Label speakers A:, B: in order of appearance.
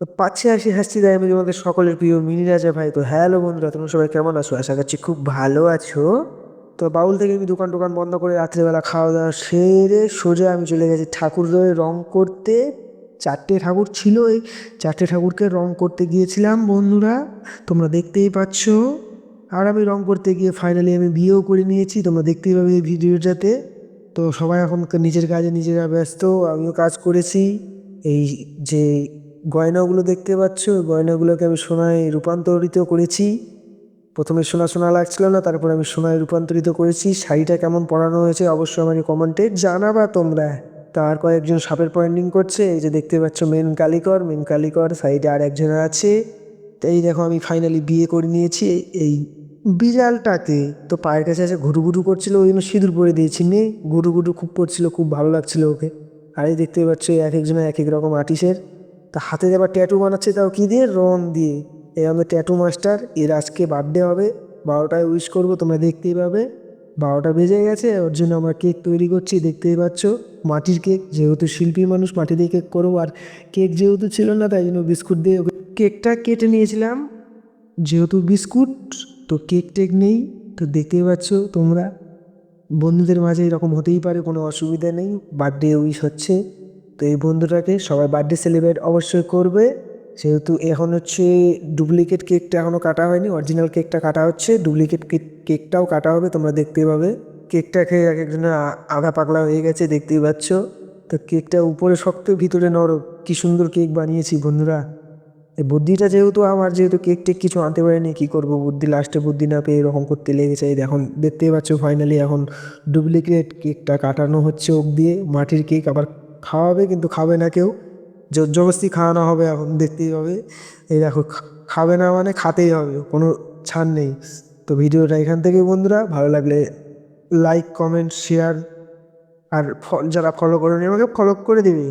A: তো পাচ্ছে হাসি হাসছি তাই আমি তোমাদের সকলের প্রিয় মিনি রাজা ভাই। তো হ্যালো বন্ধুরা, তোমরা সবাই কেমন আছো? আশা করছি খুব ভালো আছো। তো বাউল থেকে আমি দোকান টোকান বন্ধ করে রাত্রেবেলা খাওয়া দাওয়া সেরে সোজা আমি চলে গেছি ঠাকুরের রং করতে। 4টে ঠাকুর ছিল, এই 4টে ঠাকুরকে রং করতে গিয়েছিলাম বন্ধুরা, তোমরা দেখতেই পাচ্ছ। আর আমি রং করতে গিয়ে ফাইনালি আমি বিয়েও করে নিয়েছি, তোমরা দেখতেই পাবে এই ভিডিওটাতে। তো সবাই এখন নিজের কাজে নিজেরা ব্যস্ত, আমিও কাজ করেছি। এই যে গয়নাগুলো দেখতে পাচ্ছ, ওই গয়নাগুলোকে আমি সোনায় রূপান্তরিত করেছি। প্রথমে সোনা সোনা লাগছিল না, তারপর আমি সোনায় রূপান্তরিত করেছি। শাড়িটা কেমন পরানো হয়েছে অবশ্যই আমাকে কমেন্টে জানাবা তোমরা। তার কয়েকজন সাপের পয়েন্টিং করছে, এই যে দেখতে পাচ্ছ মেন কালিকর সাইডে আর একজন আছে। তো এই দেখো আমি ফাইনালি বিয়ে করে নিয়েছি এই বিড়ালটাকে। তো পায়ের কাছে এসে ঘুরু ঘুরু করছিল, ওই জন্য সিঁদুর পরে দিয়েছি। নে ঘুরু ঘুরু খুব করছিল, খুব ভালো লাগছিল ওকে। আর এই দেখতে পাচ্ছ এক একজনের এক এক রকম আর্টিস্টের। তা হাতে আবার ট্যাটু বানাচ্ছে, তাও কি দিয়ে? রং দিয়ে। এই আমাদের ট্যাটু মাস্টার, এর আজকে বার্থডে হবে। 12টায় উইশ করবো, তোমরা দেখতেই পাবে। 12টা বেজে গেছে, ওর জন্য আমরা কেক তৈরি করছি, দেখতেই পাচ্ছ। মাটির কেক, যেহেতু শিল্পী মানুষ মাটি দিয়ে কেক করবো। আর কেক যেহেতু ছিল না, তাই জন্য বিস্কুট দিয়ে ওকে কেকটা কেটে নিয়েছিলাম। যেহেতু বিস্কুট, তো কেক টেক নেই। তো দেখতেই পাচ্ছ তোমরা, বন্ধুদের মাঝে এরকম হতেই পারে, কোনো অসুবিধা নেই। বার্থডে উইশ হচ্ছে, তো এই বন্ধুটাকে সবাই বার্থডে সেলিব্রেট অবশ্যই করবে। সেহেতু এখন হচ্ছে ডুপ্লিকেট কেকটা এখনও কাটা হয়নি, অরিজিনাল কেকটা কাটা হচ্ছে, ডুপ্লিকেট কেকটাও কাটা হবে, তোমরা দেখতেই পাবে। কেকটা খেয়ে এক একজনের আগা পাগলা হয়ে গেছে, দেখতেই পাচ্ছ। তো কেকটা উপরে শক্ত ভিতরে নরম, কি সুন্দর কেক বানিয়েছি বন্ধুরা। এই বুদ্ধিটা যেহেতু আমার, যেহেতু কেক টেক কিছু আনতে পারিনি, কি করব, বুদ্ধি লাস্টে বুদ্ধি না পেয়ে এরকম করতে লেগেছে। এই এখন দেখতেই পাচ্ছ ফাইনালি এখন ডুপ্লিকেট কেকটা কাটানো হচ্ছে ওক দিয়ে। মাটির কেক আবার খাওয়াবে, কিন্তু খাবে না কেউ, জোর জবরদস্তি খাওয়ানো হবে, এখন দেখতেই হবে। এই দেখো খাবে না মানে খাতেই হবে, কোনো ছাড় নেই। তো ভিডিওটা এখান থেকে বন্ধুরা, ভালো লাগলে লাইক কমেন্ট শেয়ার, আর যারা ফলো করেনি আমাকে ফলো করে দিবি।